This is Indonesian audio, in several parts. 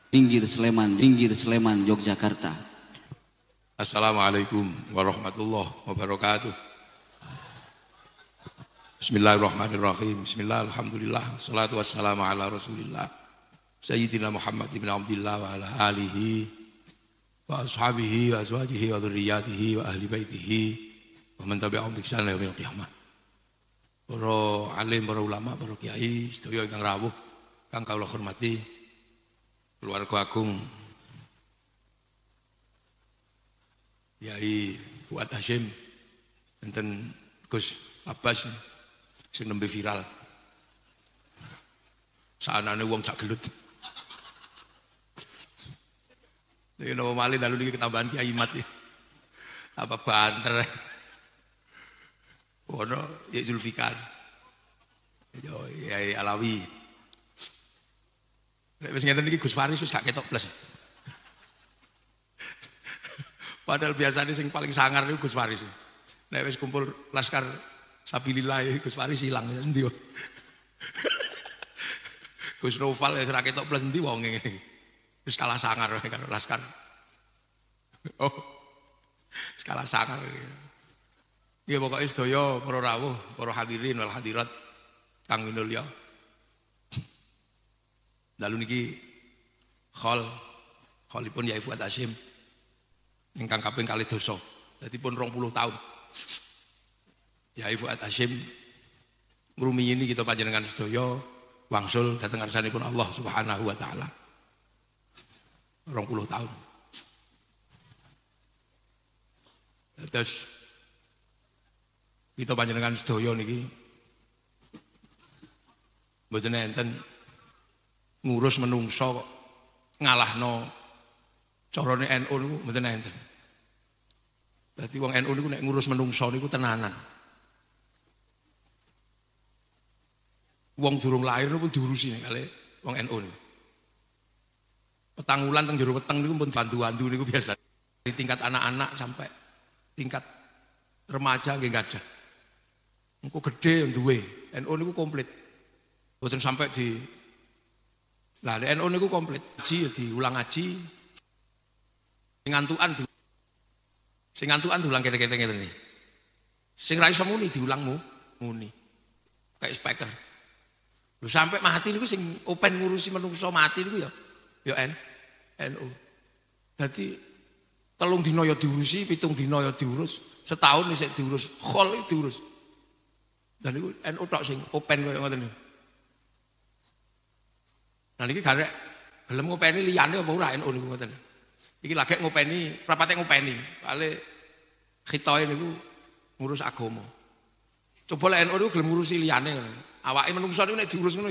Pinggir Sleman, Yogyakarta. Assalamualaikum warahmatullahi wabarakatuh. Bismillahirrahmanirrahim. Bismillah, alhamdulillah, salatu wassalamu ala rasulillah Sayyidina Muhammad ibn Abdillah wa ala alihi wa ashabihi wa azwajihi wa dhurriyyatihi wa ahli baitihi wa man tabi'ahum bi ihsan ila yaumil qiyamah. Para alim, para ulama, para kiai sedaya ingkang rawuh kang kawula hormati, keluarga agung Yai Fuad Hasyim, enten Gus Abbas sing nembe viral. Sanane wong sak gelut. Nek nopo malih dalu niki ketambahan Kiai Mat ya. Apa banter. Ono Yai Zulfikar. Yai Alawi. Nek wis ngeten iki Gus Faris wis gak ketok blas. Padahal biasanya sing paling sangar itu Gus Faris. Nek wis kumpul laskar sabilillah Gus Faris ilang endi wae. Gus Noval wis ra ketok blas endi wong ngene. Wis kalah sangar karo laskar. Oh. Wis kalah sangar. Ya pokoke sedaya para rawuh, para hadirin wal hadirat kang minulya. Dalu niki kholipun Yai Fuad Hasyim ingkang kaping 2 dosa. Dadi pun 20 tahun. Yai Fuad Hasyim ngrumiyin kita panjenengan sedaya wangsul dhateng ngarsanipun Allah Subhanahu wa taala. 20 tahun. Terus kita panjenengan sedaya niki mboten enten ngurus menungso kok ngalahno carane NU niku mboten enten. Dadi wong NU niku nek ngurus menungso niku tenanan. Wong durung lahir pun diurusi kali wong NU niku. Petang wulan teng jero weteng niku pun bantu-bantu niku biasa. Dari tingkat anak-anak sampai tingkat remaja nggih gadah. Engko gedhe duwe. NU niku komplit. Mboten sampai di lah NU niku komplit. Ngaji diulang ngaji. Sing ngantukan diulang kete-kete ngeten iki. Sing ra iso muni diulang muni. Kayak speaker. Lho sampai mati niku sing open ngurusi menungso mati niku ya NU. Dadi 3 dina ya diurusi, 7 dina ya diurus, setahun isih diurus, khol diurus. Dan niku NU tok sing open kaya ngoten niku. Nah niki garek gelem ngopeni liyane apa ora NU niku ngoten. Iki lagi ngopeni, rapate ngopeni. Pale khitoe niku ngurus agama. Coba lek NU niku gelem ngurusi liyane ngono. Awake menungso niku nek diurus ngono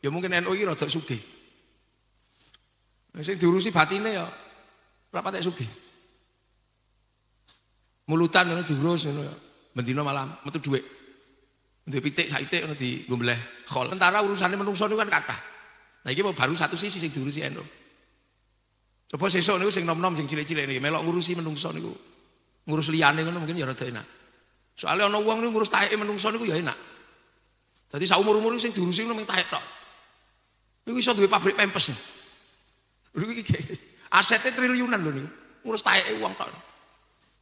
ya mungkin NU iki rada sugih. Nek sing diurusi batine ya rapate sugih. Mulutan ngono diurus ngono ya. Bendina malam metu dhuwit. Ndek pitik saitik ngono di gombleh khol. Sementara urusane menungso niku kan kathah. Nah iki baru satu sisi sing diurusi NU. Coba sesuk niku sing nom-nom sing cilik-cilik niki melok ngurusi menungso niku. Ngurus liyane ngono mungkin ya rada enak. Soale ana wong niku ngurus taeke menungso niku ya enak. Dadi saumur-umur sing diurusi ngono mung taek tok. Niku iso duwe pabrik pempes. Lho iki asete triliunan lho niku. Ngurus taeke wong tok.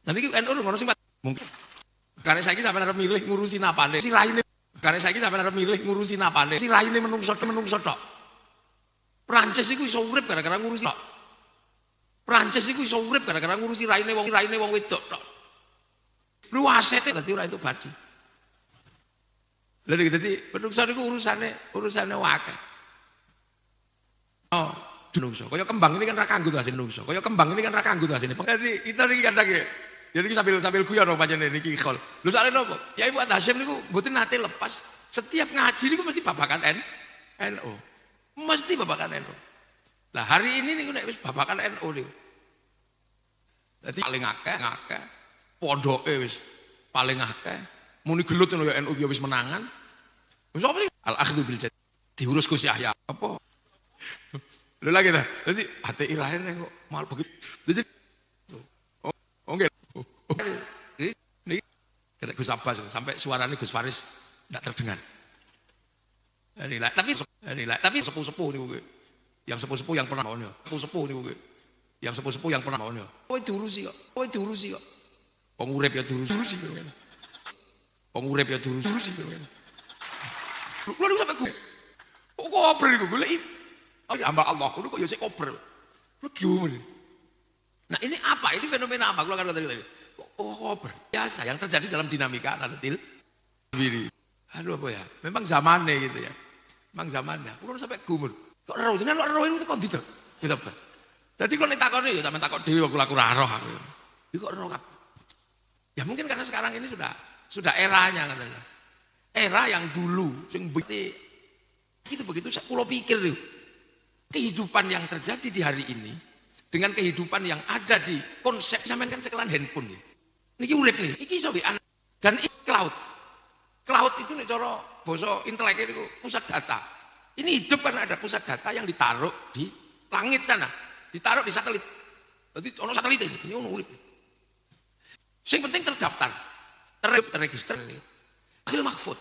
Lah niki NU ngono sing mungkin karena saiki sampeyan arep milih ngurusi napane. Siraine karena saiki sampeyan arep milih ngurusi napane. Siraine menungso tok. Prancis iku iso urip gara-gara ngurusi tok. Prancis iku iso urip gara-gara ngurusi raine wong wedok tok. Lu asete dadi ora entuk badi. Lha iki dadi menungso niku urusane akeh. Oh, menungso. Kaya kembang ini kan ra kanggo tuh asine menungso. Kaya kembang ini kan ra kanggo tuh asine. Dadi kita niki kadang jadi sambil guyon panjenengan niki khol. Lho soalé napa? Yai Fuad Hasyim niku mboten nate lepas. Setiap ngaji niku mesti babakan NU. Mesti babakan NU. Lah hari ini niku nek wis babakan NU niku. Dadi paling akeh pondoke wis paling akeh. Muni gelut ngono ya NU ya wis menangan. Wis apa sih? Al-akhdhu bil jad. Diurus Gus Yahya. Apa? Lho lagi ta. Dadi hati irahane kok mal begitu. Dadi nggih. Ini kena Gus Abbas sampai suaranya Gus Faris tidak terdengar. Tapi sepuh-sepuh niku. Yang sepuh-sepuh yang pernah mawon ya. Sepuh-sepuh niku nggih. Yang sepuh-sepuh yang pernah mawon ya. Kowe diurusi kok. Kowe diurusi kok. Wong urip ya diurusi kok. Wong urip ya diurusi kok. Lha niku sampe gue. Kok kober niku goleki. Hamba Allah niku kok ya sik kober. Lho gimana? Nah ini apa? Ini fenomena apa? Kalau kata tadi. Oh kober. Biasa yang terjadi dalam dinamika nadatil diri. Aduh apa ya? Memang zamannya gitu ya. Memang zamannya. Kulo sampai gumul. Kok roh jenengan kok roh itu kok gitu. Gitu apa? Jadi kalau ditakoni ya sampean takon dhewe kok ora roh aku. Iki kok roh kabeh. Ya mungkin karena sekarang ini sudah eranya katanya. Era yang dulu sing begitu saya kula pikir itu. Kehidupan yang terjadi di hari ini dengan kehidupan yang ada di konsep sampean kan sekelan handphone nih. Niki urip nih, iki iso dan cloud. Cloud itu nek cara basa intelek itu pusat data. Ini hidup karena ada pusat data yang ditaruh di langit sana, ditaruh di satelit. Jadi ono satelit ini ono urip. Sing penting terdaftar, terregister ini. Lauhul Mahfuz.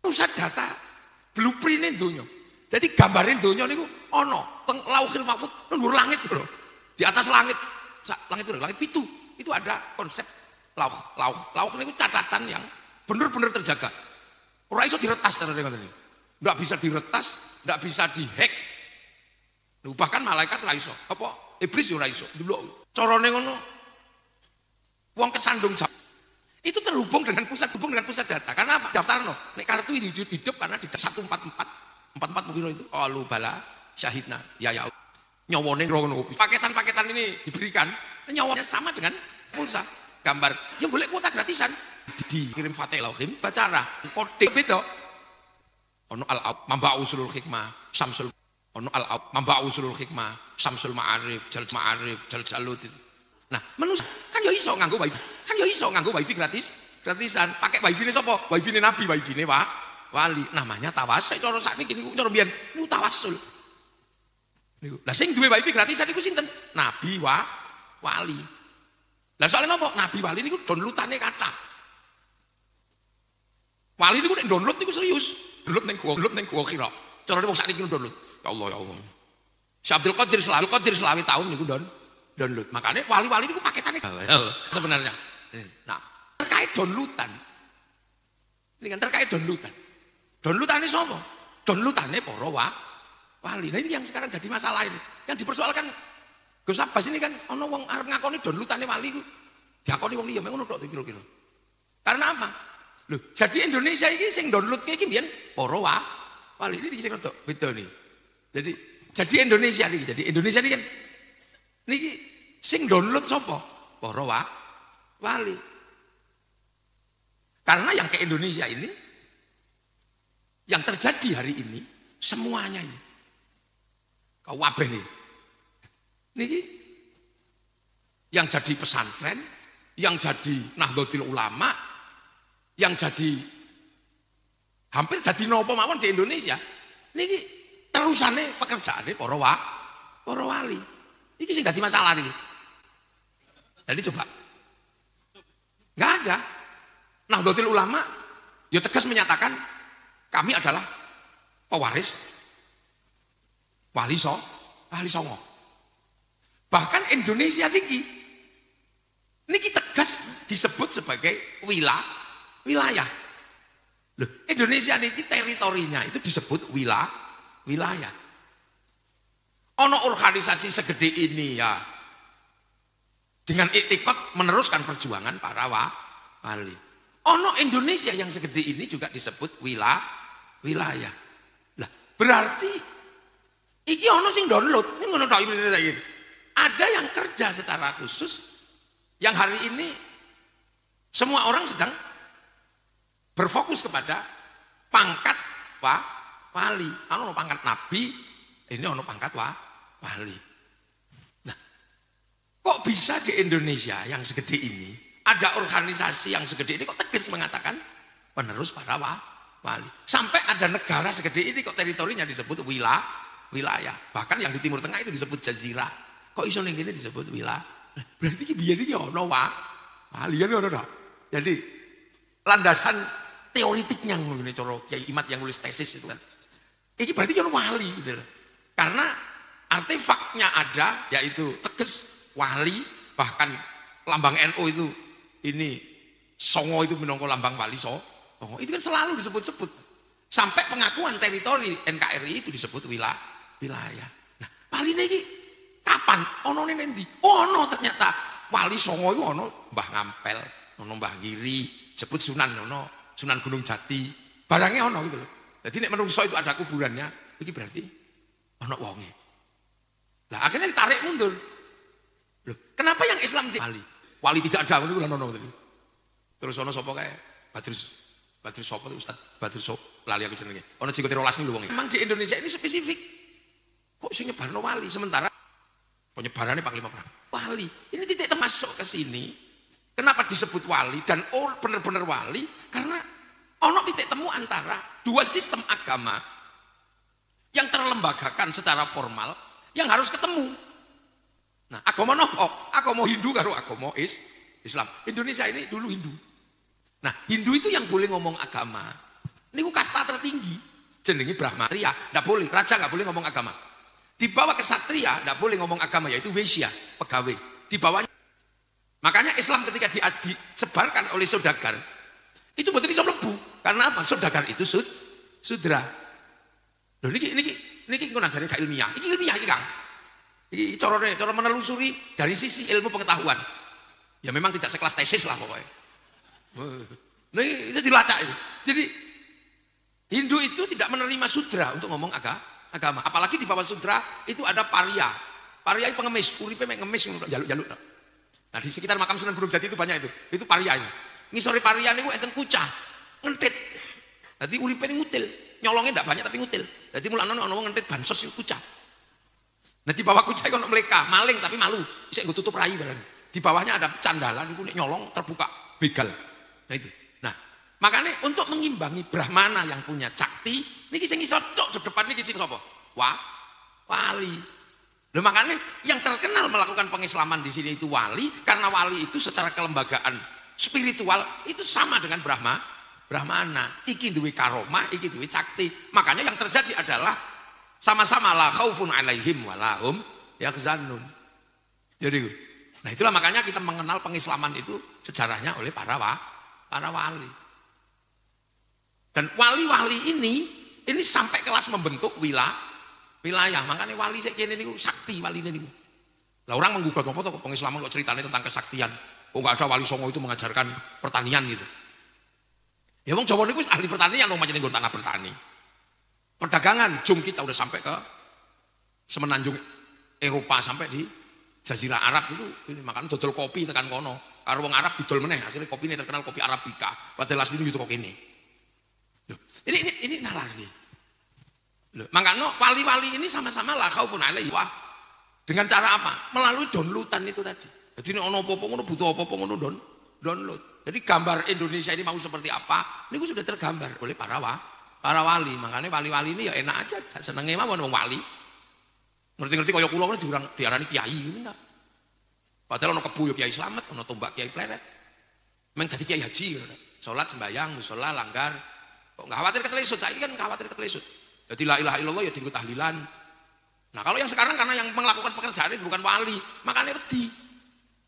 Pusat data blueprint donya. Jadi gambarin donya niku ono teng Lauhul Mahfuz nang dhuwur langit lho. Di atas langit. Langit itu langit pitu. Itu ada konsep lauh niku catatan yang benar-benar terjaga. Ora iso diretas cara ngoten niku. Ndak bisa diretas, ndak bisa dihack. Bahkan malaikat ora iso. Apa iblis yo ora iso. Delok carane ngono. Wong kesandung itu terhubung dengan pusat data. Karena apa? Daftarno. Nek kartu hidup karena di 144 mungkin itu. Qalu bala syahidna. Ya ya. Nyawane ngono. Paketan-paketan ini diberikan, nyawanya sama dengan pulsa. Gambar. Ya boleh kuota gratisan. Dikirim Fatihah Lauhim bacara. Kode beda. Ono al-aut mamba usulul hikmah samsul ono al-aut mamba usulul hikmah samsul ma'arif jal jalut itu. Nah, manusia kan ya iso nganggo wifi. Kan ya iso nganggo wifi gratisan. Pakai wifi-ne sapa? Wifi-ne Nabi, wifi-ne wali. Namanya tawasul. Cara sakniki niku cara mbiyen niku tawasul. Niku. Lah sing duwe wifi gratisan niku sinten? Nabi wali. Lah soalnya napa? Nabi wali niku downloadane kathah. Wali niku nek download niku serius. Download ning gua kira. Carane wong sakniki download. Ya Allah ya Allah. Syekh Abdul Qadir selawi tahun niku download. Makanya wali-wali niku paketane sebenarnya. Nah, terkait downloadan. Ini kan terkait downloadan. Downloadane sapa? Downloadane para wali. Nah ini yang sekarang jadi masalah ini. Yang dipersoalkan Gus Abbas ini kan ana wong arep ngakoni downloadane wali ku. Diakoni wong liya ngono tok kira-kira. Karena apa? Loh, jadi Indonesia ini sing download iki mbiyen para wali ini sing rada beda nih. Jadi Indonesia ini kan niki sing download sapa? Para wali. Karena yang ke Indonesia ini yang terjadi hari ini semuanya ini kabeh nih. Niki yang jadi pesantren, yang jadi Nahdlatul Ulama, yang jadi hampir jadi nopo mawon di Indonesia. Niki terusane pekerjaane para wali. Iki sing dadi masalah niki. Jadi coba. Enggak ada. Nahdlatul Ulama ya tegas menyatakan kami adalah pewaris wali songo. Bahkan Indonesia niki tegas disebut sebagai wilayah. Loh, Indonesia niki teritorinya itu disebut wilayah. Ono organisasi segede ini ya dengan iktikad meneruskan perjuangan para wali. Ono Indonesia yang segede ini juga disebut wilayah. Lah, berarti iki ono sing download, ini ngono tok iki. Ada yang kerja secara khusus yang hari ini semua orang sedang berfokus kepada pangkat wali. Ono pangkat nabi, ini ono pangkat wali. Nah, kok bisa di Indonesia yang segede ini ada organisasi yang segede ini kok tegas mengatakan penerus para wali. Sampai ada negara segede ini kok teritorinya disebut wilayah. Bahkan yang di Timur Tengah itu disebut jazirah. Kok iso ning kene disebut wilayah? Berarti iki biyen iki ono wali ya ono tok. Jadi landasan teoritiknya ngene cara Kiai Imad yang nulis tesis itu kan. Iki berarti ono wali gitu. Karena artefaknya ada, yaitu teges wali, bahkan lambang NU itu ini songo itu minangka lambang wali songo. Itu kan selalu disebut-sebut. Sampai pengakuan teritori NKRI itu disebut wilayah. Nah, wali ini kapan? Ono ning endi? Ono ternyata wali songo itu ono Mbah Ngampel, ono Mbah Giri, sebut Sunan ono, Sunan Gunung Jati. Barangnya ono gitu loh. Jadi nek menungso itu ada kuburannya, itu berarti ono wonge. Lah akhirnya ditarik mundur. Loh, kenapa yang Islam di wali? Wali tidak ada niku lho ono tadi. Terus ono sapa kae? Badrus sapa itu Ustaz? Badrus sapa? Lali aku jenenge. Ono jenggote 12 niku wonge. Memang di Indonesia ini spesifik. Kok sing nyebarno wali sementara penyebarannya Panglima Perang. Wali. Ini titik termasuk ke sini. Kenapa disebut wali dan benar-benar wali? Karena ono titik temu antara dua sistem agama yang terlembagakan secara formal yang harus ketemu. Nah, agama nopo? Agama Hindu karo agama Islam. Indonesia ini dulu Hindu. Nah, Hindu itu yang boleh ngomong agama. Niku kasta tertinggi. Jenenge Brahmacharya, enggak boleh. Raja enggak boleh ngomong agama. Di bawah kesatria enggak boleh ngomong agama, yaitu Waisya, pegawai. Di bawahnya. Makanya Islam ketika disebarkan oleh saudagar, itu betul bisa mlebu. Karena apa? Saudagar itu sudra. Loh niki ngono ajare gak ilmiah. Iki ilmiah iki, Kang. Iki cara menelusuri dari sisi ilmu pengetahuan. Ya memang tidak sekelas tesis lah pokoknya. Nah, itu dilacak itu. Jadi Hindu itu tidak menerima sudra untuk ngomong agama. Apalagi di bawah sudra itu ada paria. Paria itu pengemis, uripe mek ngemis jaluk-jaluk. Nah, di sekitar makam Sunan Gunung Jati itu banyak itu. Itu paria itu. Ngisore paria niku enten kucah, ngentit. Dadi uripe ini ngutil. Nyolongnya enggak banyak tapi ngutil. Jadi mulane ana wong ngentit bansos itu kucah. Nah, di bawah kucah itu ono mleka, maling tapi malu. Bisa nggo tutup rai barang. Di bawahnya ada candalan niku nek nyolong terbuka begal. Nah itu. Nah, makanya untuk mengimbangi Brahmana yang punya cakti, niki sing iso tok depan niki sing sapa? Wali. Loh, makanya yang terkenal melakukan pengislaman di sini itu wali, karena wali itu secara kelembagaan spiritual itu sama dengan Brahmana. Iki duwe karomah, iki duwe cakti. Makanya yang terjadi adalah sama-sama la khaufun alaihim walahum yahzanun. Jadi, nah itulah makanya kita mengenal pengislaman itu sejarahnya oleh para wali. Dan wali-wali ini sampai kelas membentuk wilayah. Makanya wali saya kini niku sakti wali ini niku. Lah orang menggugat apa tuh pengislaman kok ceritanya tentang kesaktian. Kok enggak ada wali songo itu mengajarkan pertanian gitu. Ya wong Jawa niku wis ahli pertanian wong pancen nggon tanah bertani. Perdagangan jum kita udah sampai ke semenanjung Eropa sampai di Jazirah Arab itu ini makanya dodol kopi tekan kono. Karo wong Arab didol meneh akhirnya kopi ini terkenal kopi Arabica. Padahal asline itu kok kene. Loh, ini nalar nih. Loh, makanya wali-wali ini sama-sama la khaufun alaihim. Wah, dengan cara apa? Melalui downloadan itu tadi. Jadi ini ono apa-apa ngono butuh apa-apa ngono download. Jadi gambar Indonesia ini mau seperti apa? Ini sudah tergambar oleh para wali. Makanya wali-wali ini ya enak aja, senenge mawon wong wali. Ngerti-ngerti kaya kula ngono diarani kiai ngono. Padahal ono kebu ya Kiai Slamet, ono tombak Kiai Pleret. Meng dadi Kiai Haji ngono. Salat sembahyang, musala, langgar. Kok enggak khawatir ketelesut? Saiki kan khawatir ketelesut. Jadi la ilaha illallah ya dienggo tahlilan. Nah, kalau yang sekarang karena yang melakukan pekerjaan itu bukan wali, makanya wedi.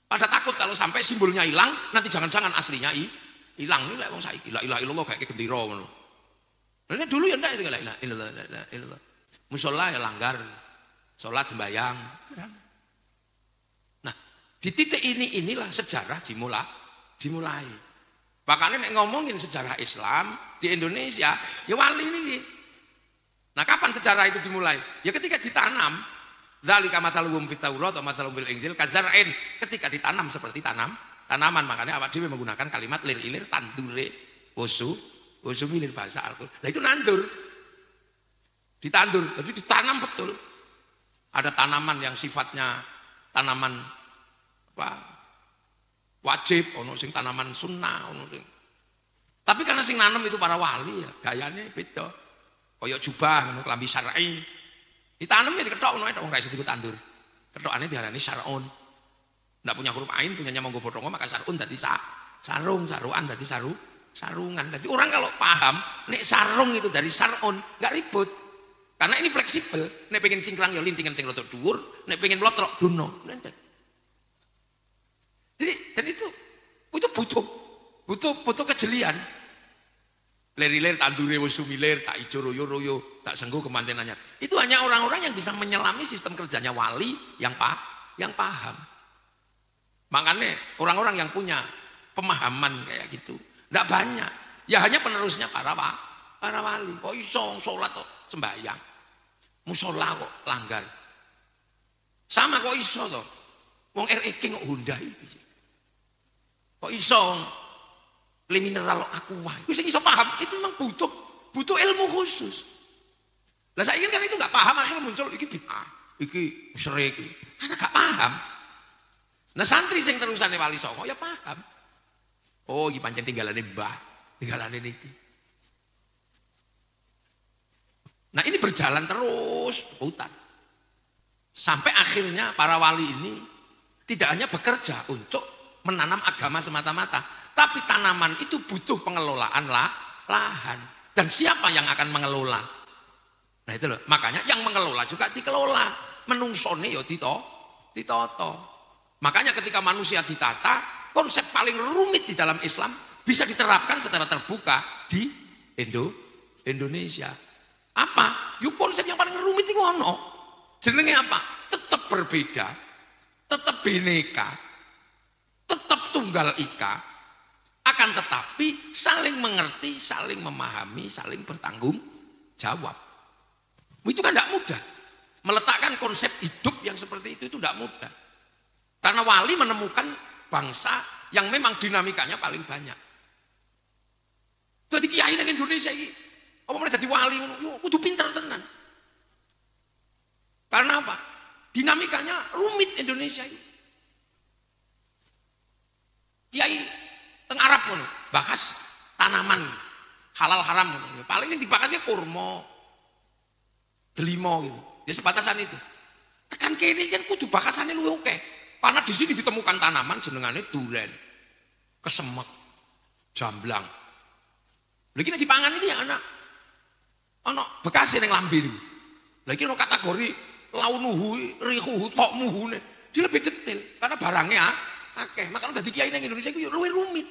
Pada takut kalau sampai simbolnya hilang, nanti jangan-jangan aslinya hilang. Ini lek wong saiki la ilaha illallah kayak gendera ngono. Nah, dulu ya ndak itu la ilaha illallah. Musala ya langgar. Salat sembahyang. Nah, di titik inilah sejarah dimulai. Makanya nek ngomongin sejarah Islam di Indonesia, ya wali ini. Nah, kapan sejarah itu dimulai? Ya ketika ditanam. Zalika mathaluhum fit Taurat wa mathaluhum fil Injil kazar'in, ketika ditanam seperti tanaman. Makanya awak dhewe menggunakan kalimat lir-ilir tandure usu milir bahasa Al-Qur'an. Nah, itu nandur. Ditandur, jadi ditanam betul. Ada tanaman yang sifatnya tanaman wajib, ono sing tanaman sunnah, ono sing. Tapi karena sing nanam itu para wali ya, gayane beda. Kaya jubah ngono klambi syar'i. Ditanam ya diketok ngono wong ra iso ditandur. Ketokane diarani syar'un. Ndak punya huruf ain, punyanya monggo bodhongo maka syar'un dadi saruan dadi sarungan. Dadi orang kalau paham nek sarung itu dari syar'un, enggak ribut. Karena ini fleksibel. Nek pengen cingkrang ya lintingan sing rada dhuwur, nek pengen mlotrok dono. Jadi dan itu butuh kejelian. Ler-ler tandure wis sumilir, tak ijo royo-royo, tak senggo kemanten anyar. Itu hanya orang-orang yang bisa menyelami sistem kerjanya wali yang paham. Makanya orang-orang yang punya pemahaman kayak gitu enggak banyak. Ya hanya penerusnya para wali. Kok iso salat kok sembahyang. Musola kok langgar. Sama kok iso to. Wong REK kok Honda iki. Kok iso le mineral aqua. Iku sing iso paham, itu memang butuh ilmu khusus. Lah saiki kan itu enggak paham akhirnya muncul iki bid'ah, iki musyrik. Karena enggak paham. Nah santri sing terusane Wali Songo ya paham. Oh, iki pancen tinggalane mbah, tinggalane niki. Nah ini berjalan terus putar. Sampai akhirnya para wali ini tidak hanya bekerja untuk menanam agama semata-mata, tapi tanaman itu butuh pengelolaan lahan. Dan siapa yang akan mengelola? Nah itu loh, makanya yang mengelola juga dikelola. Menungsone ya ditoto. Makanya ketika manusia ditata, konsep paling rumit di dalam Islam bisa diterapkan secara terbuka di Indonesia. Apa? Yuk konsep yang paling rumit itu ono. Jenenge apa? Tetap berbeda, tetap bineka, tetap tunggal ika, akan tetapi saling mengerti, saling memahami, saling bertanggung jawab. Itu kan tidak mudah. Meletakkan konsep hidup yang seperti itu tidak mudah. Karena wali menemukan bangsa yang memang dinamikanya paling banyak. Jadi kiai nang Indonesia ini apa mereka jadi wali, kudu pintar tenan. Karena apa? Dinamikanya rumit Indonesia ini. Kiai teng Arab ngono, bahas tanaman halal haram ngono. Paling yang dibahasnya kurma, delima gitu. Ya sebatasan itu. Tekan kene kan kudu bahasane luwih akeh. Karena di sini ditemukan tanaman jenengane duren, kesemek, jamblang. Lagi nek dipangan ini ya anak ana bekase ning lambe niku. Lah iki ana kategori launuhu, rihuhu, tokmuhune. Dia lebih detail karena barangnya akeh. Makanya dadi kiai ning Indonesia iku luwih rumit.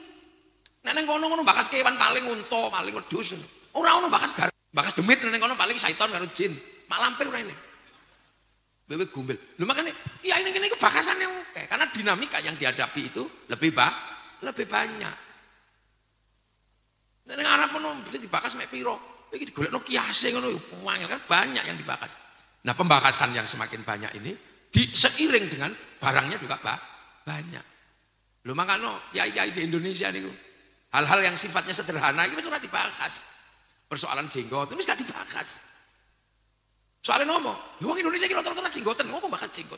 Nek nang kono-kono bakas kewan paling unta, paling wedhus. Ora ono bakas demit ning kono paling syaiton karo jin. Mak lampir rene. Bebek gombel. Lho makane kiai ning kene iku bakasane akeh karena dinamika yang dihadapi itu lebih banyak. Nek ning Arab kono bisa dibakas mek piro? Iki digolekno kiase ngono wangil kan banyak yang dibahas. Nah, pembahasan yang semakin banyak ini seiring dengan barangnya juga banyak. Lho makanya kiai-kiai di Indonesia niku hal-hal yang sifatnya sederhana iki wis ora dibahas. Persoalan jenggot wis gak dibahas. Soalnya ngomong, wong Indonesia iki rata-rata jenggoten, ngomong bahas jenggot.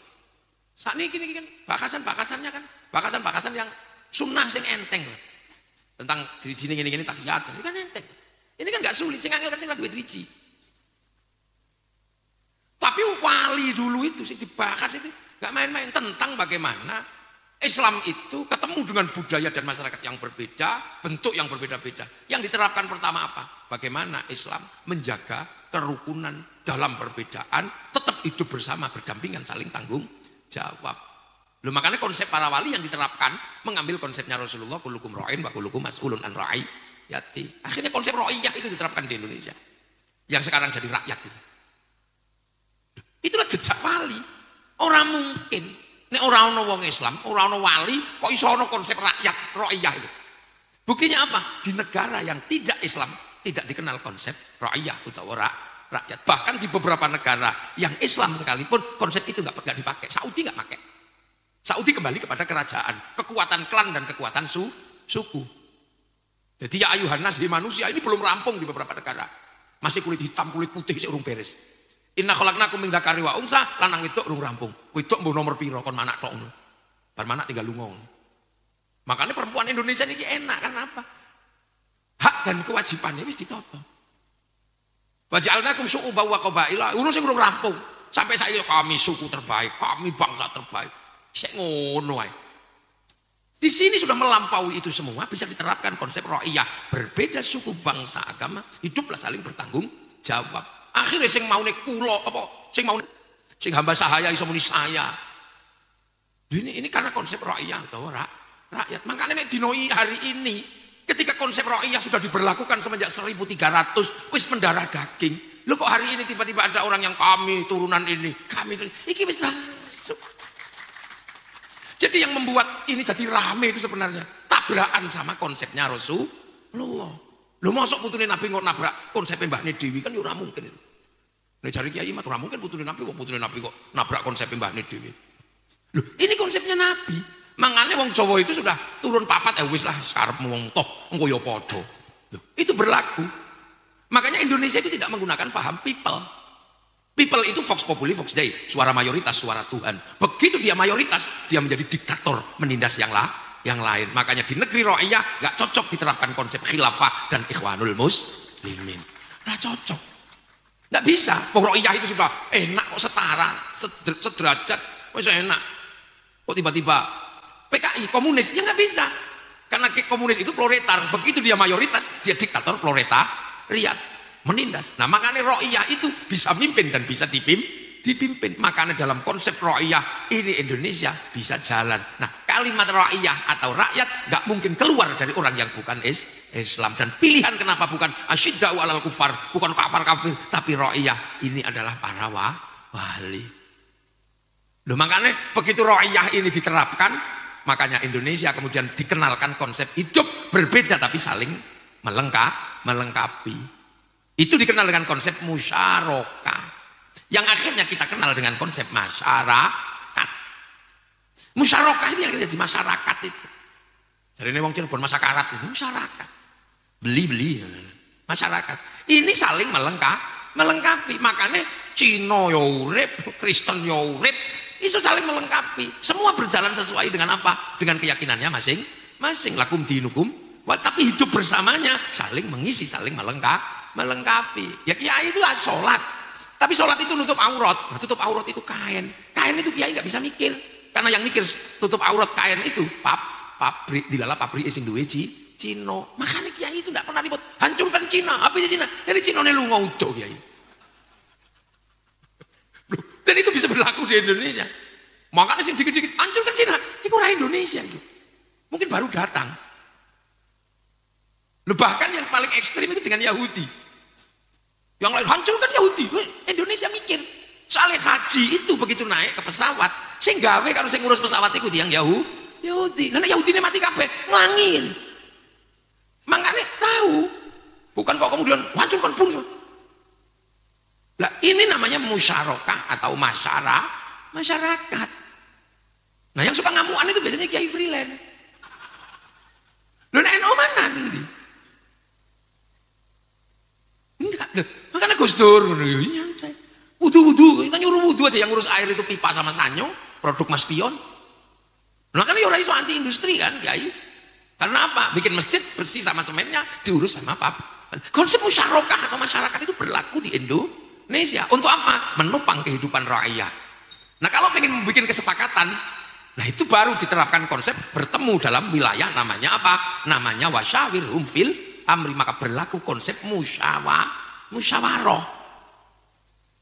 Sakniki niki kan bahasan-bahasannya kan bahasan-bahasan yang sunnah sing enteng. Tentang diri gini tahiyat, ini kan enteng. Ini kan gak sulit, sing angel kan sing duwe driji. Tapi wali dulu itu sih dibahas itu gak main-main tentang bagaimana Islam itu ketemu dengan budaya dan masyarakat yang berbeda, bentuk yang berbeda-beda. Yang diterapkan pertama apa? Bagaimana Islam menjaga kerukunan dalam perbedaan, tetap hidup bersama, berdampingan, saling tanggung jawab. Loh, makanya konsep para wali yang diterapkan mengambil konsepnya Rasulullah, kullukum ra'in wa kullukum mas'ulun an ra'iyati. Akhirnya konsep ra'iyah itu diterapkan di Indonesia. Yang sekarang jadi rakyat itu. Itulah jejak wali. Orang mungkin nek ora ana wong Islam, ora ana wali, kok iso ana konsep rakyat, ra'iyah itu. Buktinya apa? Di negara yang tidak Islam tidak dikenal konsep ra'iyah utawa rakyat. Bahkan di beberapa negara yang Islam sekalipun konsep itu enggak dipakai. Saudi enggak pakai. Saudi kembali kepada kerajaan, kekuatan klan dan kekuatan suku. Jadi ya ayuhan nas, manusia ini belum rampung di beberapa negara. Masih kulit hitam, kulit putih sik urung beres. Inna khalaqnakum min dzakari wa untha, lanang wedok urung rampung. Wedok mbok nomor piro kon manak tok ngono. Bar manak tinggal lunga. Makanya perempuan Indonesia ini enak karena apa? Hak dan kewajibannya wis ditata. Wa ja'alnakum syu'uban wa qabaila, ngono sing urung rampung. Sampai saiki kami suku terbaik, kami bangsa terbaik. Sek ngono ae. Di sini sudah melampaui itu semua, bisa diterapkan konsep ra'iyah. Berbeda suku, bangsa, agama, hiduplah saling bertanggung jawab. akhirnya sing maune kula apa sing maune sing hamba sahaya iso muni saya. Ini karena konsep ra'iyah atau rakyat. Makanya nek dinoi hari ini ketika konsep ra'iyah sudah diberlakukan semenjak 1300 wis mendarah daging. Loh kok hari ini tiba-tiba ada orang yang kami turunan ini, kami itu iki wis langsung. Jadi yang membuat ini jadi rame itu sebenarnya tabrakan sama konsepnya Rasulullah. Loh masuk putune Nabi kok nabrak konsepnya Mbah Dewi kan ya ora mungkin itu. Nek jare kiai mah ora mungkin putune Nabi kok nabrak konsepnya Mbah Dewi. Loh, ini konsepnya Nabi. Mangane wong Jawa itu sudah turun papat wis lah sarepmu wong toh engko ya padha. Itu berlaku. Makanya Indonesia itu tidak menggunakan paham people. People itu vox populi vox dei, suara mayoritas, suara Tuhan. Begitu dia mayoritas, dia menjadi diktator, menindas yang lain. Makanya di negeri ra'iyah gak cocok diterapkan konsep khilafah dan ikhwanul muslimin. Gak cocok. Gak bisa. Ra'iyah itu sudah enak kok, setara, sederajat, masih enak. Kok tiba-tiba PKI komunis? Ya nggak bisa, karena komunis itu proletar. Begitu dia mayoritas, dia diktator proletariat, menindas. Nah makanya ra'iyah itu bisa mimpin dan bisa dipimpin. Makanya dalam konsep ra'iyah ini Indonesia bisa jalan. Nah kalimat ra'iyah atau rakyat nggak mungkin keluar dari orang yang bukan Islam. Dan pilihan kenapa bukan asyidda'u alal kufar, bukan kafir, tapi ra'iyah ini adalah para wali. Loh, makanya begitu ra'iyah ini diterapkan, makanya Indonesia kemudian dikenalkan konsep hidup berbeda tapi saling melengkapi. Itu dikenal dengan konsep musyarakah, yang akhirnya kita kenal dengan konsep masyarakat. Musyarakah ini akhirnya di masyarakat itu. Jadi ini wong Cirebon masyarakat itu masyarakat. Beli masyarakat. Ini saling melengkapi. Makanya Cina ya urip, Kristen ya urip, itu saling melengkapi. Semua berjalan sesuai dengan apa? Dengan keyakinannya masing-masing. Lakum dinukum. Tapi hidup bersamanya saling mengisi, saling melengkapi. Ya kiai itu sholat. Tapi sholat itu nutup aurat. Nah, tutup aurat itu kain. Kain itu kiai nggak bisa mikir. Karena yang mikir tutup aurat kain itu pabrik dilala pabrik sing duwe Cina. Makanya kiai itu tidak pernah ribut. Hancurkan Cina. Apa itu Cina? Jadi Cina ne lunga udo kiai. Dan itu bisa berlaku di Indonesia. Makanya sih dikit-dikit hancurkan Cina, itu orang Indonesia itu. Mungkin baru datang. Bahkan yang paling ekstrim itu dengan Yahudi. Yang lain hancurkan Yahudi. Indonesia mikir. Soalnya haji itu begitu naik ke pesawat, sing gawe kalau sing ngurus pesawat itu yang Yahudi. Karena Yahudi ini mati kabeh, ngelangin. Makanya tahu. Bukan kok kemudian hancurkan pun. Lah ini namanya musyarakah atau masyarakat. Nah yang suka ngamuan itu biasanya kiai freelance. Loh NU mana nanti? Enggak, makanya Gus Dur nyantai. Wudu, kita nyuruh wudu aja, yang ngurus air itu pipa sama sanyo, produk Mas Pion. Nah kan ya orang iso anti industri kan kiai. Karena apa? Bikin masjid bersih sama semennya diurus sama apa? Konsep musyarakah atau masyarakat itu berlaku di Indonesia. Untuk apa? Menopang kehidupan rakyat. Nah kalau ingin membuat kesepakatan, nah itu baru diterapkan konsep bertemu dalam wilayah namanya apa? Namanya wasyawirhum fil amri. Maka berlaku konsep musyawarah.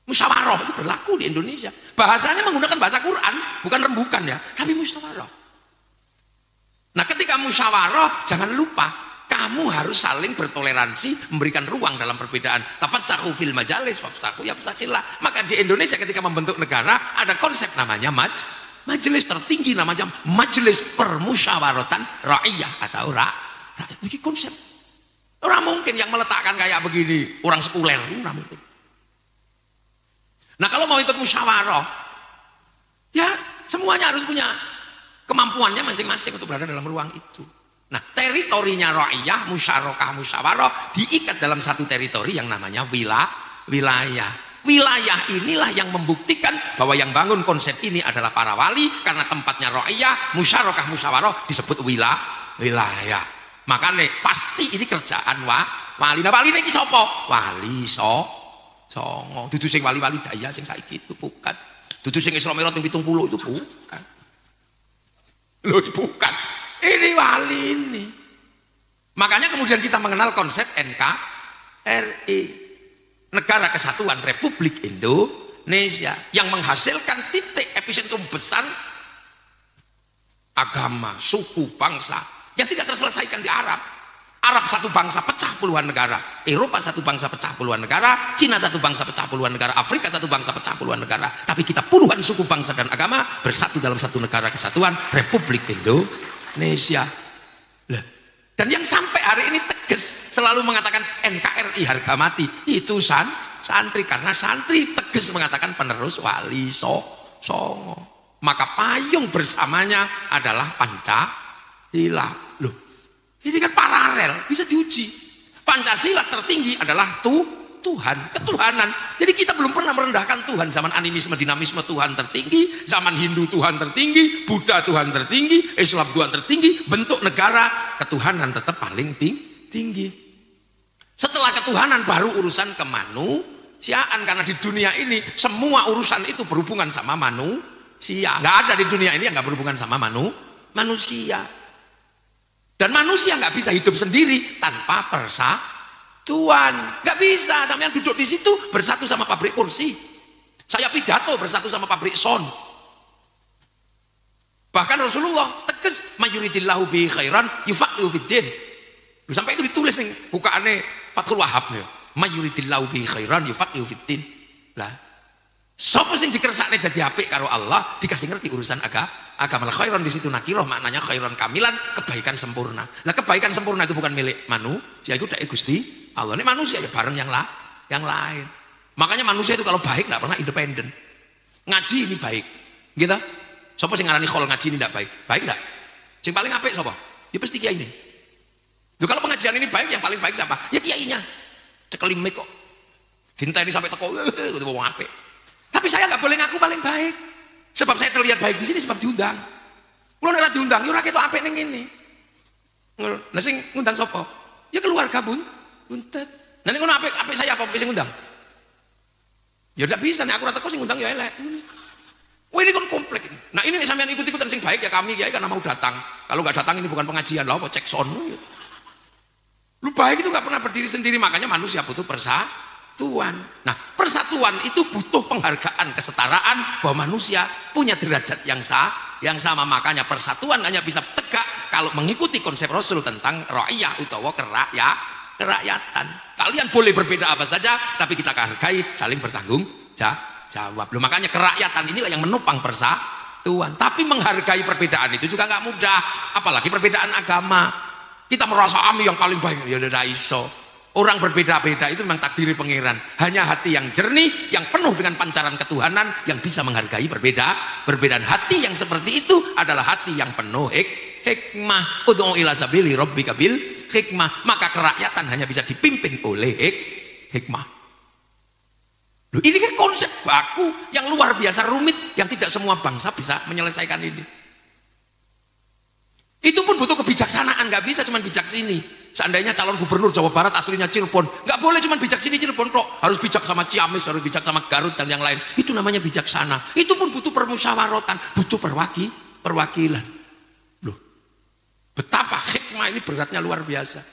Musyawarah itu berlaku di Indonesia. Bahasanya menggunakan bahasa Quran, bukan rembukan ya, tapi musyawarah. Nah ketika musyawarah, jangan lupa kamu harus saling bertoleransi, memberikan ruang dalam perbedaan. Tafassahu fil majalis, fafsahu yafsakhillah. Maka di Indonesia ketika membentuk negara ada konsep namanya majelis tertinggi, namanya majelis permusyawaratan rakyat atau rakyat. Ini konsep. Orang mungkin yang meletakkan kayak begini orang sekuler, orang mungkin. Nah kalau mau ikut musyawarah, ya semuanya harus punya kemampuannya masing-masing untuk berada dalam ruang itu. Nah teritorinya ra'iyah, musyarakah, musyawarah diikat dalam satu teritori yang namanya wilayah. Wilayah inilah yang membuktikan bahwa yang bangun konsep ini adalah para wali, karena tempatnya ra'iyah, musyarakah, musyawarah disebut wilayah. Makanya pasti ini kerjaan wali. Nah wali ini sapa? Wali Songo. Dudu sing wali-wali daya sing saiki itu bukan. Dudu sing Isra Mi'raj 70 itu bukan. Loh bukan. Ini wali ini. Makanya kemudian kita mengenal konsep NKRI. negara kesatuan Republik Indonesia yang menghasilkan titik epicentrum besar agama, suku, bangsa yang tidak terselesaikan di Arab. Arab satu bangsa pecah puluhan negara, Eropa satu bangsa pecah puluhan negara, Cina satu bangsa pecah puluhan negara, Afrika satu bangsa pecah puluhan negara. Tapi kita puluhan suku bangsa dan agama bersatu dalam satu negara kesatuan Republik Indonesia. Dan yang sampai hari ini tegas selalu mengatakan NKRI harga mati itu santri, karena santri tegas mengatakan penerus Wali Songo. Maka payung bersamanya adalah Pancasila. Loh, ini kan paralel, bisa diuji. Pancasila tertinggi adalah Tuhan, ketuhanan. Jadi kita belum pernah merendahkan Tuhan. Zaman animisme, dinamisme Tuhan tertinggi, zaman Hindu Tuhan tertinggi, Buddha Tuhan tertinggi, Islam Tuhan tertinggi, bentuk negara ketuhanan tetap paling tinggi. Setelah ketuhanan baru urusan kemanusiaan, karena di dunia ini semua urusan itu berhubungan sama manusia. Nggak ada di dunia ini yang nggak berhubungan sama manusia. Dan manusia nggak bisa hidup sendiri tanpa persatuan. Nggak bisa. Sampean duduk di situ bersatu sama pabrik kursi. Saya pidato bersatu sama pabrik son. Bahkan Rasulullah tegas, mayuridillahu bi khairan yufaqihu fiddin. Sampai itu ditulis nih bukaane Fathul Wahab nih. Mayuridillahu bi khairan yufaqihu fiddin. Lah, sapa sing dikersakne dadi apik karo Allah, dikasih ngerti urusan agama. Khairan di situ nakiroh, maknanya khairan kamilan, kebaikan sempurna. Nah, kebaikan sempurna itu bukan milik manusia, itu dari Gusti Allah. Ini manusia ya bareng yang lain. Makanya manusia itu kalau baik nggak pernah independen. Ngaji ini baik, gitu. Sapa sing ngarani khol ngaji ini tidak baik? Baik enggak? Sing paling apik sapa? Ya pasti kiai ini. Loh, kalau pengajian ini baik, yang paling baik siapa? Ya kiainya. Cekelimik kok. Dinteni sampai teko kudu wong apik. Tapi saya nggak boleh ngaku paling baik. Sebab saya terlihat baik di sini sebab diundang. Kalau nek diundang, yo ora ketok apik ning ngene. Nah sing ngundang sapa? Ya keluarga buntet. Nah nek ngono apik saya apa sing ngundang? Ya ndak bisa, nek aku ora teko sing ngundang ya elek. Wah ini kan komplek. Nah ini nek sampean ikut-ikutan sing baik ya kami kiai karena mau datang. Kalau nggak datang ini bukan pengajian lah, apa cek son. Lu baik itu nggak pernah berdiri sendiri, makanya manusia butuh persatuan. Nah, persatuan itu butuh penghargaan, kesetaraan, bahwa manusia punya derajat yang sama. Makanya persatuan hanya bisa tegak kalau mengikuti konsep Rasul tentang ra'iyah utawa kerakyatan. Kalian boleh berbeda apa saja, tapi kita hargai, saling bertanggung jawab. Loh, makanya kerakyatan inilah yang menopang persatuan. Tapi menghargai perbedaan itu juga nggak mudah, apalagi perbedaan agama. Kita merasa kami yang paling baik, ya udah iso. Orang berbeda-beda itu memang takdiri pangeran. Hanya hati yang jernih, yang penuh dengan pancaran ketuhanan, yang bisa menghargai perbedaan. Hati yang seperti itu adalah hati yang penuh hikmah. Ud'u ila sabili rabbika bil hikmah. Maka kerakyatan hanya bisa dipimpin oleh hikmah. Loh, ini kan konsep baku yang luar biasa rumit, yang tidak semua bangsa bisa menyelesaikan ini. Itu pun butuh kebijaksanaan, nggak bisa cuma bijak sini. Seandainya calon gubernur Jawa Barat aslinya Cirebon, nggak boleh cuma bijak sini Cirebon kok, harus bijak sama Ciamis, harus bijak sama Garut dan yang lain. Itu namanya bijaksana. Itu pun butuh permusyawaratan, butuh perwakilan. Loh, betapa hikmah ini beratnya luar biasa.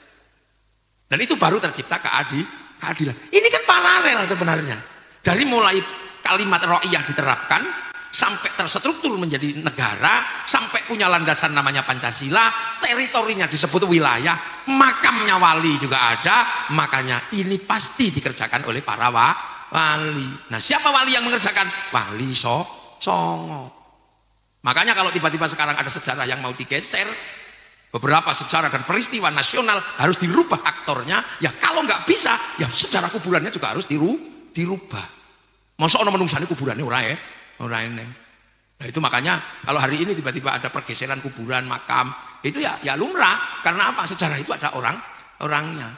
Dan itu baru tercipta keadilan. Ini kan paralel sebenarnya. Dari mulai kalimat ra'iyah diterapkan, sampai terstruktur menjadi negara, sampai punya landasan namanya Pancasila, teritorinya disebut wilayah, makamnya wali juga ada. Makanya ini pasti dikerjakan oleh para wali. Nah, siapa wali yang mengerjakan? Wali Songo. Makanya kalau tiba-tiba sekarang ada sejarah yang mau digeser, beberapa sejarah dan peristiwa nasional harus dirubah aktornya. Ya kalau nggak bisa, ya sejarah kuburannya juga harus dirubah. Masa ono menungsane kuburannya ora ya? Orang ini. Nah itu makanya kalau hari ini tiba-tiba ada pergeseran kuburan, makam, itu ya lumrah. Karena apa? Sejarah itu ada orangnya.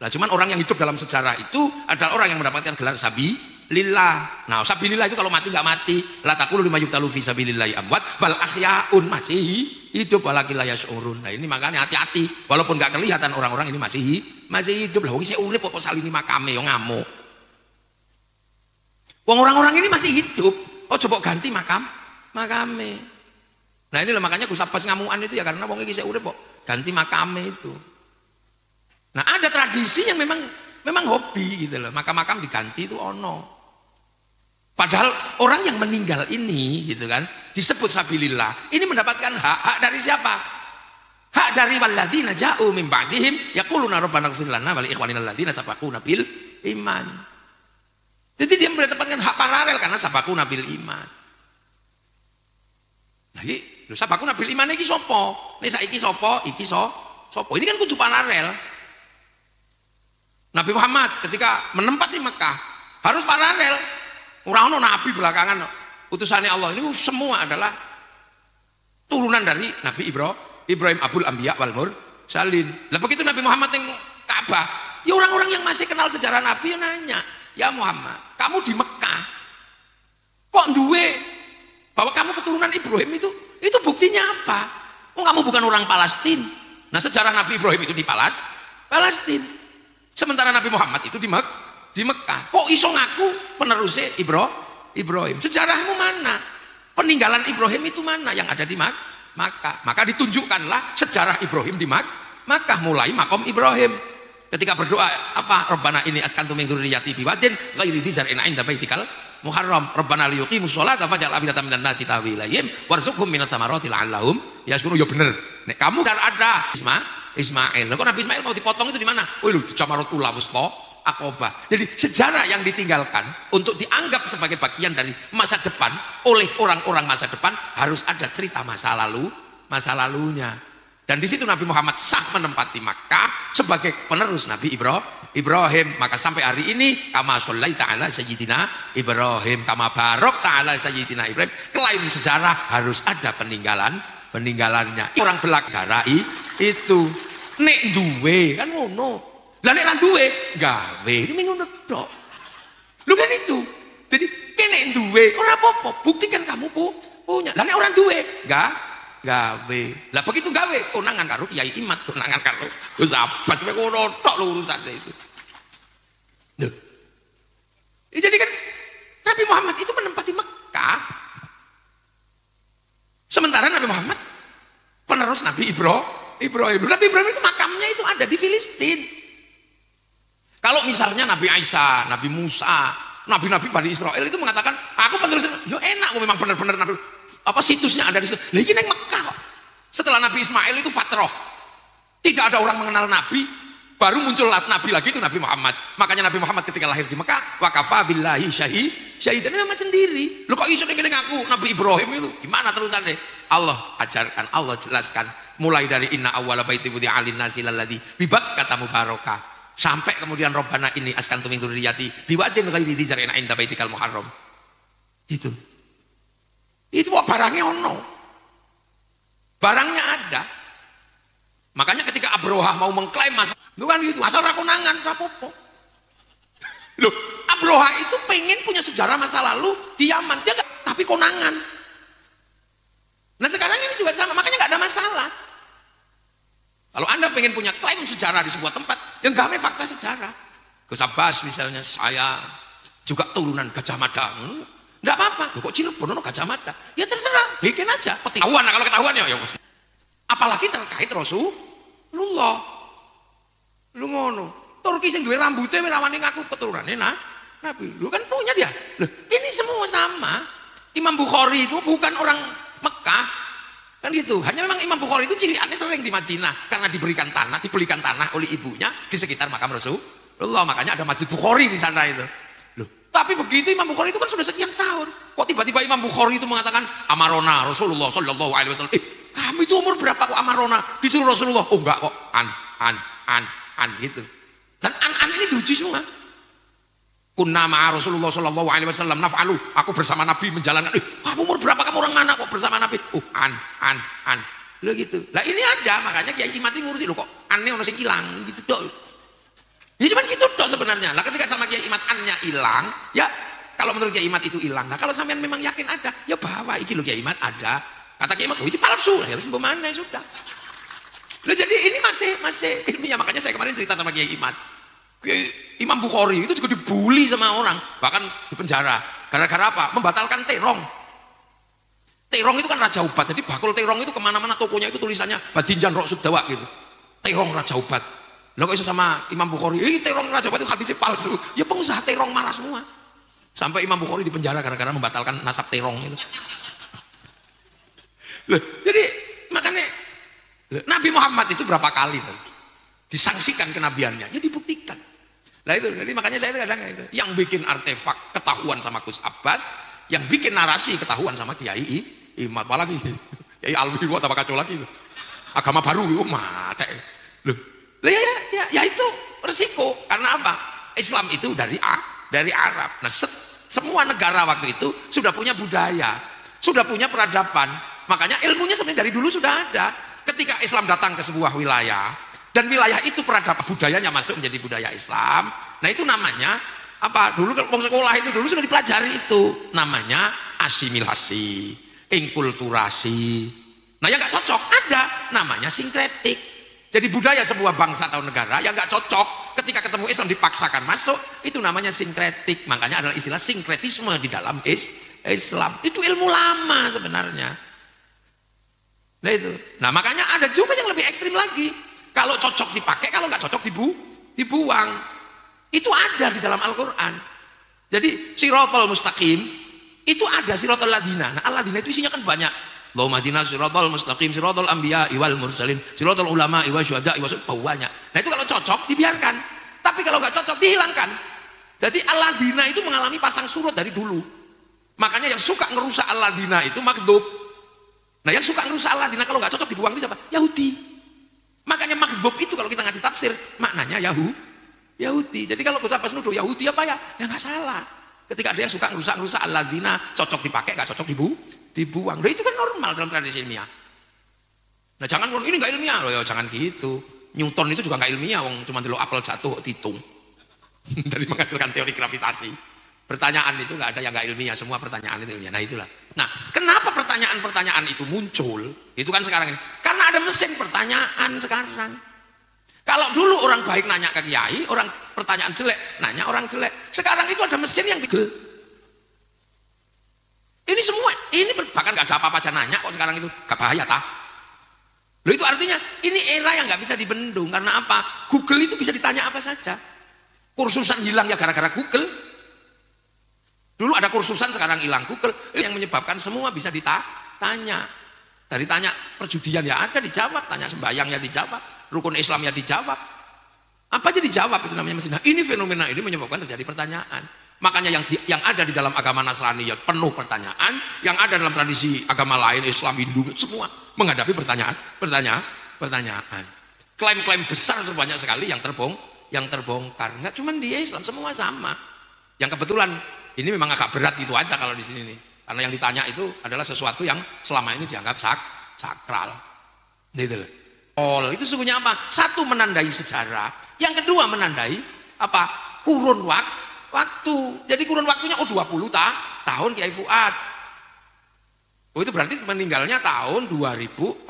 Nah cuman orang yang hidup dalam sejarah itu adalah orang yang mendapatkan gelar sabilillah. Nah sabilillah itu kalau mati nggak mati. La taqulu lima yuqtalu fi sabilillahi amwat bal ahyaun, masih hidup walakin la yash'urun. Nah ini makanya hati-hati. Walaupun nggak kelihatan orang-orang ini masih hidup. Lah wong isih urip kok salini makame yo ngamuk. Wong orang-orang ini masih hidup. Oh coba ganti makame. Nah inilah makanya Gus Abbas ngamuan itu ya karena wong iki sik urip kok ganti makame itu. Nah ada tradisi yang memang memang hobi gitu loh. Makam-makam diganti itu ono. Padahal orang yang meninggal ini gitu kan disebut sabilillah. Ini mendapatkan hak dari siapa? Hak dari walladzina ja'u min ba'dihim yaquluna rabbana ighfir lana wa li ikhwanina alladzina sabaquna bil iman. Jadi dia mendapatkan hak paralel karena sabaquna bil iman. Nah iki lho sabaquna bil iman iki sapa? Nek saiki sapa? Iki sapa? Ini kan kudu paralel. Nabi Muhammad ketika menempati Mekah harus paralel. Ora ono nabi belakangan utusannya Allah ini semua adalah turunan dari Nabi Ibrahim Abul Anbiya wal Mursalin. Lah begitu Nabi Muhammad yang Ka'bah, ya orang-orang yang masih kenal sejarah Nabi ya nanya, "Ya Muhammad, kamu di Mekah kok duwe bahwa kamu keturunan Ibrahim itu buktinya apa? Oh, kamu bukan orang Palestina." Nah, sejarah Nabi Ibrahim itu di Palestina. Sementara Nabi Muhammad itu di Mekah. Kok iso ngaku penerusnya Ibrahim? Sejarahmu mana? Peninggalan Ibrahim itu mana yang ada di Makkah? Maka ditunjukkanlah sejarah Ibrahim di Makkah mulai makom Ibrahim. Ketika berdoa apa? Rabbana ini askantu min dzurriyyati biwadin ghairi dzi zar'in 'inda baitikal muharram. Rabbana liyuqimus sholata faj'al afidatan minan nasi tahwi ilaihim warzuqhum minats thamarati la'allahum yashkurun. Ya bener. Nek kamu kan ada Ismail. Kok Nabi Ismail mau dipotong itu di mana? Oh, lho di Jamaratul Wusta Aqabah. Jadi sejarah yang ditinggalkan untuk dianggap sebagai bagian dari masa depan oleh orang-orang masa depan harus ada cerita masa lalunya. Dan di situ Nabi Muhammad sah menempati Makkah sebagai penerus Nabi Ibrahim. Maka sampai hari ini kama shallaita ala sayyidina Ibrahim, kama barakta ala sayyidina Ibrahim. Klaim sejarah harus ada peninggalannya. Orang belakang itu nek duwe kan ngono. Lah nek ra duwe gawe ini ngono tok. Lu kan itu. Jadi nek duwe ora apa-apa, buktikan kamu punya. Lah nek orang duwe gawe. Lah begitu gawe konangan karo Kiai Imat, konangan karo Gus Abbas, sampe ngono tok lho urusane itu. Loh. Ya, jadi kan Nabi Muhammad itu menempati Mekah. Sementara Nabi Muhammad penerus Nabi Ibrahim. Nabi Ibrahim itu makamnya itu ada di Filistin. Kalau misalnya Nabi Isa, Nabi Musa, nabi-nabi Bani Israel itu mengatakan, aku penerus, yo enak, memang benar-benar nabi, apa situsnya ada di situ. Lagi neng Mekah kok. Setelah Nabi Ismail itu fatrah, tidak ada orang mengenal Nabi, baru muncul Nabi lagi itu Nabi Muhammad. Makanya Nabi Muhammad ketika lahir di Mekah, wakafa billahi syahidan Muhammad sendiri. Lu kok iso dengan aku Nabi Ibrahim itu gimana terusannya? Allah ajarkan, Allah jelaskan. Mulai dari inna awwala baiti wudi'a lin-nasi lalladzi bi Bakkah mubarakah sampai kemudian Rabbana ini askantu min dzurriyyati biwadin ghairi dzi zar'in 'inda baitikal muharram. Itu kok barangnya ono. Barangnya ada. Makanya ketika Abroha mau mengklaim lu kan gitu, asal rakonangan rapopo. Loh, Abroha itu pengen punya sejarah masa lalu di Yaman, dia gak, tapi konangan. Nah sekarang ini juga sama, makanya nggak ada masalah. Kalau Anda pengen punya klaim sejarah di sebuah tempat, yang gawe fakta sejarah. Gus Abbas misalnya, saya juga turunan Gajah Mada. Enggak apa-apa. Kok Cirebon ono Gajah Mada? Ya terserah, bikin aja. Ketahuan, nah kalau ketahuan ya. Apalagi terkait Rasulullah. Lu ngono. Turki sing duwe rambutnya rawani ngaku keturunannya Nabi. Lu kan punya dia. Loh, ini semua sama. Imam Bukhari itu bukan orang Mekah. Kan gitu. Hanya memang Imam Bukhari itu ciliannya sering di Madinah karena dibelikan tanah oleh ibunya di sekitar makam Rasulullah. Makanya ada Masjid Bukhari di sana itu. Loh, tapi begitu Imam Bukhari itu kan sudah sekian tahun. Kok tiba-tiba Imam Bukhari itu mengatakan amarona Rasulullah sallallahu alaihi wasallam. Kamu itu umur berapa kok amarona? Disuruh Rasulullah. Oh enggak kok. An gitu. Dan an ini diuji semua. Kunna ma'a Rasulullah sallallahu alaihi wasallam naf'alu. Aku bersama Nabi menjalankan. Kamu umur berapa, kamu orang mana kok bersama Nabi? An. Lo gitu. Lah ini ada, makanya Kiai Imat ini ngurusin lo kok aneh ono sing ilang gitu dok. Ya cuman gitu dok sebenarnya. Lah ketika sama Kiai Imat annya hilang, ya kalau menurut Kiai Imat itu hilang. Nah kalau sampean memang yakin ada, ya bawa iki lo Kiai Imat ada. Kata Kiai Imat, oh itu palsu lah ya, mana sudah. Lo jadi ini masih ilmiah, makanya saya kemarin cerita sama Kiai Imat. Imam Bukhari itu juga dibully sama orang, bahkan di penjara. Gara-gara apa? Membatalkan terong. Terong itu kan Raja Ubat, jadi bakul terong itu kemana-mana tokonya itu tulisannya Badinjan Rok Sudawa gitu. Terong Raja Ubat. Lo kok iso sama Imam Bukhari, terong Raja itu hadisnya palsu. Ya pengusaha terong marah semua. Sampai Imam Bukhari dipenjara gara-gara membatalkan nasab terong itu. Loh, jadi makanya Nabi Muhammad itu berapa kali tuh disangsikan kenabiannya, ya dibuktikan. Nah itu, jadi makanya saya kadang itu yang bikin artefak ketahuan sama Gus Abbas, yang bikin narasi ketahuan sama Kiai Imam, apalagi Kiai Alwi, wah tambah kacau lagi itu. Agama baru, mate. Loh, ya itu resiko. Karena apa? Islam itu dari Arab. Nah, semua negara waktu itu sudah punya budaya, sudah punya peradaban. Makanya ilmunya sebenarnya dari dulu sudah ada. Ketika Islam datang ke sebuah wilayah, dan wilayah itu peradaban budayanya masuk menjadi budaya Islam. Nah itu namanya apa? Dulu kalau sekolah itu dulu sudah dipelajari itu. Namanya asimilasi, inkulturasi. Nah yang nggak cocok ada, namanya sinkretik. Jadi budaya sebuah bangsa atau negara yang nggak cocok ketika ketemu Islam dipaksakan masuk, itu namanya sinkretik. Makanya adalah istilah sinkretisme di dalam Islam. Itu ilmu lama sebenarnya. Nah itu. Nah makanya ada juga yang lebih ekstrim lagi. Kalau cocok dipakai, kalau nggak cocok dibuang. Itu ada di dalam Al-Quran. Jadi sirotol mustaqim itu ada sirotol ladina. Nah al-ladina itu isinya kan banyak. Allahumma hdina sirotol mustaqim, sirotol anbiya iwal mursalin, sirotol ulama iwal syuhada iwal banyak. Nah itu kalau cocok dibiarkan. Tapi kalau nggak cocok dihilangkan. Jadi al-ladina itu mengalami pasang surut dari dulu. Makanya yang suka ngerusak al-ladina itu makdub. Nah yang suka ngerusak al-ladina kalau nggak cocok dibuang itu siapa? Yahudi. Makanya makdub itu kalau kita ngaji tafsir maknanya Yahudi. Jadi kalau Gus Abbas nuduh Yahudi apa ya? Ya nggak salah. Ketika ada yang suka ngerusak al-ladina, cocok dipakai, nggak cocok dibuang. Nah itu kan normal dalam tradisi ilmiah. Nah jangan ini nggak ilmiah loh, ya jangan gitu. Newton itu juga nggak ilmiah, wong cuma dulu apel jatuh hitung. Dari menghasilkan teori gravitasi. Pertanyaan itu nggak ada yang nggak ilmiah, semua pertanyaan itu ilmiah. Nah itulah. Nah kenapa pertanyaan-pertanyaan itu muncul? Itu kan sekarang ini. Karena ada mesin pertanyaan sekarang. Kalau dulu orang baik nanya ke kiai, orang pertanyaan jelek nanya orang jelek. Sekarang itu ada mesin yang bigel. Ini semua, ini bahkan nggak ada apa-apa aja nanya kok sekarang itu, gak bahaya tah? Loh itu artinya ini era yang nggak bisa dibendung. Karena apa? Google itu bisa ditanya apa saja. Kursusan hilang ya gara-gara Google. Dulu ada kursusan, sekarang hilang Google. Yang menyebabkan semua bisa ditanya. Dari tanya perjudian ya ada dijawab, tanya sembahyang ya dijawab, rukun Islam ya dijawab. Apa aja dijawab, itu namanya mesin. Nah, ini fenomena ini menyebabkan terjadi pertanyaan. Makanya yang ada di dalam agama Nasrani ya penuh pertanyaan, yang ada dalam tradisi agama lain, Islam, Hindu, semua menghadapi pertanyaan. Klaim-klaim besar sebanyak sekali yang terbongkar. Enggak cuma di Islam, semua sama. Yang kebetulan ini memang agak berat itu aja kalau di sini nih. Karena yang ditanya itu adalah sesuatu yang selama ini dianggap sakral. Gitu loh. Itu sesungguhnya apa? Satu, menandai sejarah. Yang kedua, menandai apa? Kurun waktu. Jadi kurun waktunya 20 tahun Kiai Fuad. Itu berarti meninggalnya tahun 2004.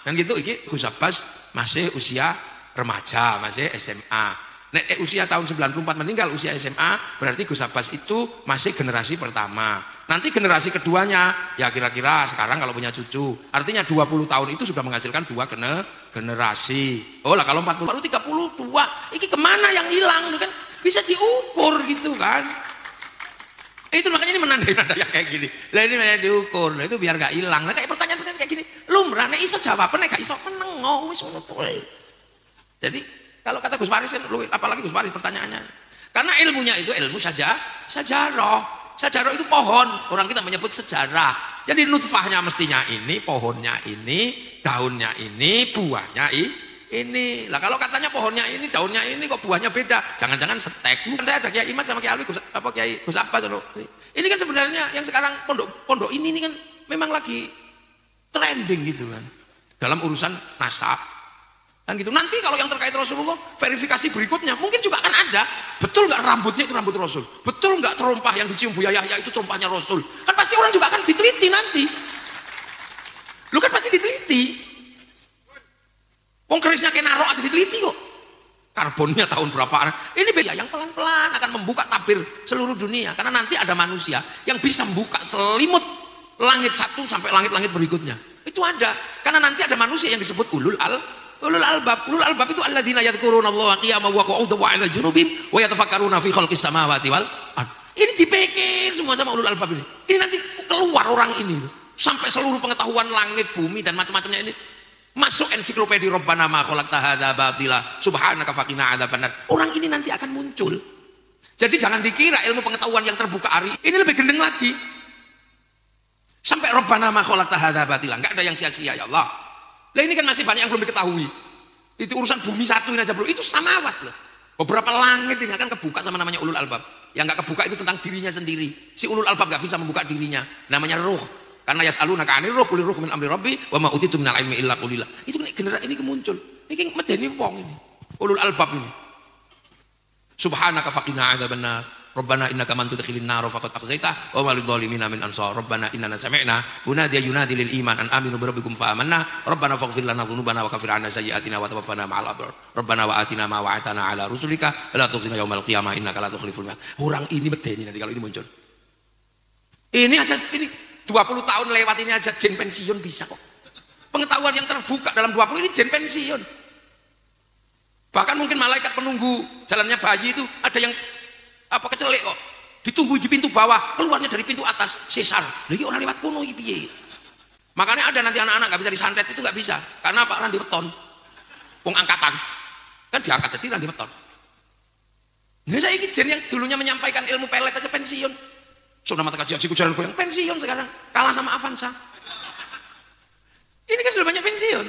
Dan gitu iki Gus Abbas masih usia remaja, masih SMA. Nek usia tahun 94 meninggal, usia SMA, berarti Gus Abbas itu masih generasi pertama. Nanti generasi keduanya, ya kira-kira sekarang kalau punya cucu, artinya 20 tahun itu sudah menghasilkan 2 generasi. Oh lah kalau 40, baru 32, ini kemana yang hilang, kan bisa diukur gitu kan. Itu makanya ini menandai-nandai yang kayak gini. Lah ini mana diukur, lah itu biar gak hilang. Nah kayak pertanyaan kayak gini, lumrah, nek iso jawaban, nek gak iso meneng, wis ngono poe. Jadi kalau kata Gus Faris, apalagi Gus Faris pertanyaannya. Karena ilmunya itu ilmu sajarah. Sajarah itu pohon. Orang kita menyebut sejarah. Jadi nutfahnya mestinya ini, pohonnya ini, daunnya ini, buahnya ini. Lah kalau katanya pohonnya ini, daunnya ini, kok buahnya beda? Jangan-jangan setek. Saya ada Kiai Imad sama Kiai Alwi, Kiai Gus Abbas. Ini kan sebenarnya yang sekarang pondok ini kan memang lagi trending gitu kan. Dalam urusan nasab. Kan gitu. Nanti kalau yang terkait Rasulullah, verifikasi berikutnya mungkin juga akan ada. Betul nggak rambutnya itu rambut Rasul? Betul nggak terompah yang dicium Buya Yahya itu terompahnya Rasul? Kan pasti orang juga akan diteliti nanti. Lu kan pasti diteliti. Wong kerisnya kayak narok aja diteliti kok. Karbonnya tahun berapa? Ini beda yang pelan-pelan akan membuka tabir seluruh dunia. Karena nanti ada manusia yang bisa membuka selimut langit satu sampai langit-langit berikutnya. Itu ada. Karena nanti ada manusia yang disebut ulul albab. Ulul albab itu alladzina yadhkurunallaha qiyaman wa qu'udan wa 'ala junubihim wa yatafakkaruna fi khalqis samawati wal ard. Ini dipikir semua sama ulul albab ini. Ini nanti keluar orang ini sampai seluruh pengetahuan langit, bumi dan macam-macamnya ini masuk ensiklopedia Rabbana ma khalaqta hadza batila subhanaka faqina adzabannar. Orang ini nanti akan muncul. Jadi jangan dikira ilmu pengetahuan yang terbuka hari ini lebih gendeng lagi. Sampai Rabbana ma khalaqta hadza batila, enggak ada yang sia-sia ya Allah. Lah ini kan masih banyak yang belum diketahui. Itu urusan bumi satu ini aja bro, itu samawat loh. Beberapa langit ini akan kebuka sama namanya ulul albab. Yang enggak kebuka itu tentang dirinya sendiri. Si ulul albab enggak bisa membuka dirinya. Namanya ruh. Karena yas'alunaka 'anil ruh qul ruh min amri rabbi wa ma utitu minal ilmi illa qalila. Itu generasi ini muncul. Ini medeni wong ini. Ulul albab ini. Subhanaka faqina adzabannar. Rabbana innaka man tudkhilin nar faqad akhzaita wa ma lidh-dhalimin min ansar. Rabbana innana sami'na munadiyan yunadi lil iman an aminu bi rabbikum fa amanna. Rabbana faghfir lana dhunubana wa kaffir 'anna sayyi'atina wa tawaffana ma'al abrar. Rabbana wa atina ma wa'atana 'ala rusulika wa la tukhzina yaumal qiyamah innaka la tukhliful mi'ad. Orang ini medeni nanti kalau ini muncul. Ini aja ini 20 tahun lewat ini aja jen pensiun bisa kok. Pengetahuan yang terbuka dalam 20 ini jen pensiun. Bahkan mungkin malaikat penunggu jalannya bayi itu ada yang kecelek kok. Ditunggu di pintu bawah, keluarnya dari pintu atas, sesar. Lagi orang lewat kuno piye. Makanya ada nanti anak-anak nggak bisa disantet itu nggak bisa. Karena Pak Randi Weton. Wong angkatan. Kan diangkat jadi Randi Weton. Nggak saya ini jen yang dulunya menyampaikan ilmu pelet aja pensiun. Sudah mata kaji kujaran yang pensiun sekarang kalah sama Avanza. Ini kan sudah banyak pensiun.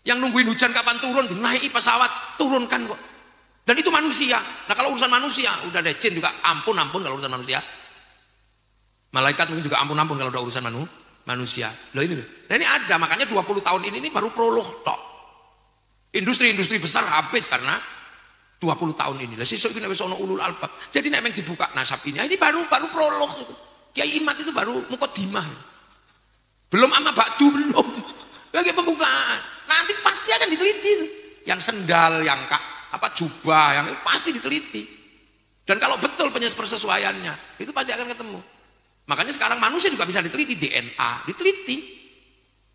Yang nungguin hujan kapan turun, naiki pesawat, turunkan kok. Dan itu manusia. Nah kalau urusan manusia, udah ada jin juga ampun kalau urusan manusia. Malaikat mungkin juga ampun kalau udah urusan manusia. Loh ini. Nah ini ada, makanya 20 tahun ini baru prolog tok. Industri-industri besar habis karena 20 tahun ini. Lah sesuk iki nek wis ana ulul albab. Jadi nek meng dibuka nasab ini baru prolog itu. Kiai Imat itu baru mukadimah. Belum amma ba'du belum. Lagi pembukaan. Nanti pasti akan diteliti. Yang sendal, yang jubah, yang pasti diteliti. Dan kalau betul persesuaiannya, itu pasti akan ketemu. Makanya sekarang manusia juga bisa diteliti DNA, diteliti.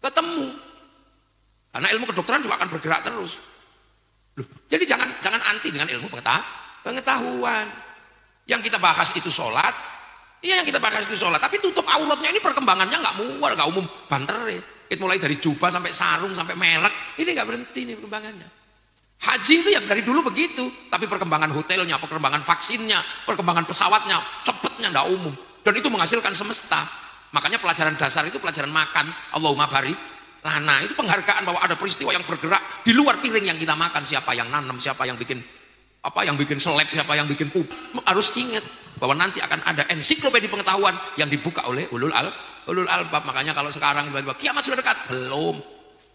Ketemu. Karena ilmu kedokteran juga akan bergerak terus. Loh, jadi jangan anti dengan ilmu pengetahuan. Yang kita bahas itu sholat, iya yang kita bahas itu sholat. Tapi tutup auratnya ini perkembangannya nggak umum, banter. Mulai dari jubah sampai sarung sampai merek, ini nggak berhenti nih perkembangannya. Haji itu ya dari dulu begitu, tapi perkembangan hotelnya, perkembangan vaksinnya, perkembangan pesawatnya, cepetnya nggak umum. Dan itu menghasilkan semesta. Makanya pelajaran dasar itu pelajaran makan, Allahumma barik lana, itu penghargaan bahwa ada peristiwa yang bergerak di luar piring yang kita makan. Siapa yang nanam, siapa yang bikin seleb, siapa yang bikin pup. Harus ingat bahwa nanti akan ada ensiklopedia pengetahuan yang dibuka oleh ulul albab. Makanya kalau sekarang tiba-tiba kiamat sudah dekat, belum.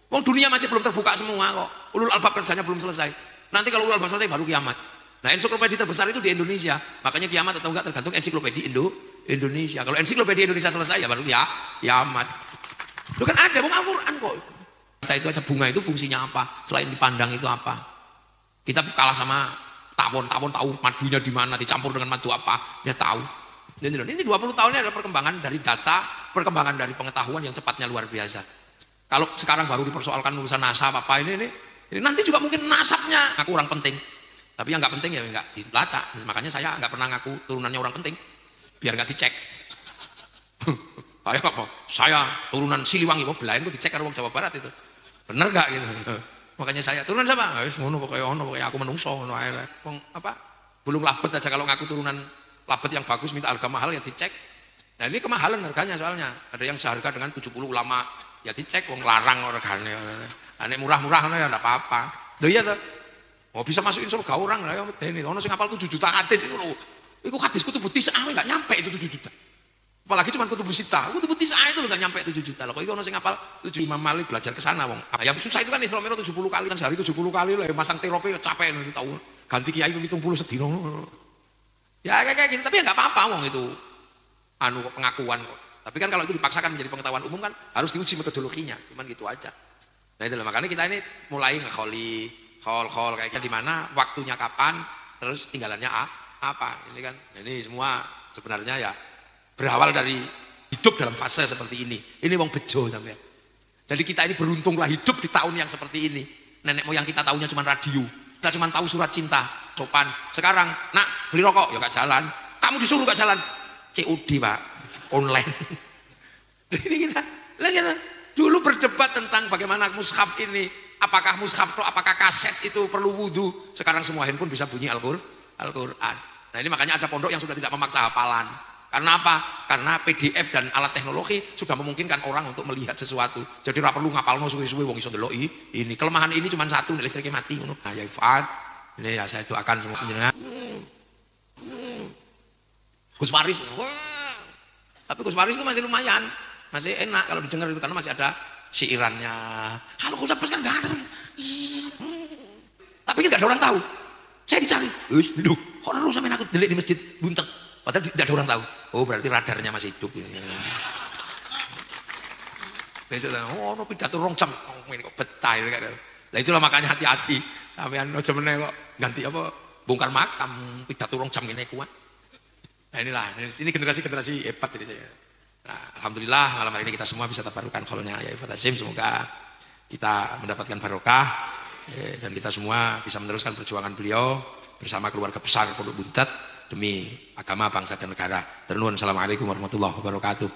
Wong dunia masih belum terbuka semua kok. Ulul albab kerjanya belum selesai. Nanti kalau ulul albab selesai baru kiamat. Nah ensiklopedia terbesar itu di Indonesia. Makanya kiamat atau enggak tergantung ensiklopedia Indonesia. Kalau ensiklopedia Indonesia selesai ya baru kiamat. Lu kan ada wong Al-Qur'an kok. Kita itu aja bunga itu fungsinya apa? Selain dipandang itu apa? Kita kalah sama tawon tahu madunya di mana, dicampur dengan madu apa? Dia tahu. Ini 20 tahunnya adalah perkembangan dari data, perkembangan dari pengetahuan yang cepatnya luar biasa. Kalau sekarang baru dipersoalkan urusan nasab apa ini nanti juga mungkin nasabnya ngaku orang penting. Tapi yang nggak penting ya nggak dilacak. Makanya saya nggak pernah ngaku turunannya orang penting, biar nggak dicek. Saya turunan Siliwangi, belain itu dicek orang Jawa Barat itu, bener nggak gitu. Makanya saya turunan siapa? Ngono pokoknya aku menungso, belum labet aja kalau ngaku turunan labet yang bagus minta harga mahal ya dicek. Nah ini kemahalan harganya soalnya. Ada yang seharga dengan 70 ulama ya dicek, wong larang harganya. Ane murah-murah ya enggak apa-apa. Lho iya toh. Oh bisa masukin surga orang lah ya medeni. Ono sing hafal 7 juta hadis itu lho. Iku hadis kutubu tis'ah enggak nyampe itu 7 juta. Apalagi cuma kutubu sita. Kutubu tis'ah itu enggak nyampe 7 juta. Lah kok iku ono sing hafal 7 Imam Malik belajar ke sana wong. Apa yang susah itu kan Isra Mi'raj 70 kali kan sehari 70 kali lah masang terope capek itu tahu. Ganti kiai 70 sedina. Ya kayak gitu, tapi ya nggak apa-apa wong itu pengakuan kok. Tapi kan kalau itu dipaksakan menjadi pengetahuan umum kan harus diuji metodologinya, cuman gitu aja. Nah itu loh, makanya kita ini mulai ngekholi, khol kayaknya di mana, waktunya kapan, terus tinggalannya apa, ini kan. Nah, ini semua sebenarnya ya berawal dari hidup dalam fase seperti ini. Ini wong bejo sampai. Jadi kita ini beruntunglah hidup di tahun yang seperti ini. Nenek moyang kita tahunya cuma radio. Kita cuma tahu surat cinta, sopan. Sekarang, nak beli rokok, ya gak jalan. Kamu disuruh gak jalan. COD Pak, online. Ini kita, dulu berdebat tentang bagaimana mushaf ini. Apakah mushaf atau apakah kaset itu perlu wudhu. Sekarang semua handphone bisa bunyi Al-Quran. Nah ini makanya ada pondok yang sudah tidak memaksa hafalan. Karena apa? Karena PDF dan alat teknologi sudah memungkinkan orang untuk melihat sesuatu. Jadi ora perlu ngapalno suwe-suwe wong iso ndeloki. Ini kelemahan ini cuma satu, listriknya mati ngono. Nah, ya Ifat. Ini ya saya doakan semua penjenengan. Gus Faris. Tapi Gus Faris itu masih lumayan. Masih enak kalau didengar itu karena masih ada syiirannya. Halo Gus Faris kan enggak ada. Tapi kan enggak ada orang tahu. Saya dicari. Wis, hidup. Kok terus sampean aku delik di masjid buntet. Padahal tidak ada orang tahu. Oh berarti radarnya masih hidup. Besok oh no pidato rong jam. Oh ini kok betah. Nah itulah makanya hati-hati. Sampean aja meneh kok ganti apa bongkar makam pidato rong jam ini kuat. Nah inilah ini generasi hebat ini saya. Nah, alhamdulillah malam hari ini kita semua bisa tabarukan kholnya ya Ifat Hashim. Semoga kita mendapatkan barokah dan kita semua bisa meneruskan perjuangan beliau bersama keluarga besar Pondok Buntet demi agama, bangsa dan negara. Assalamualaikum warahmatullahi wabarakatuh.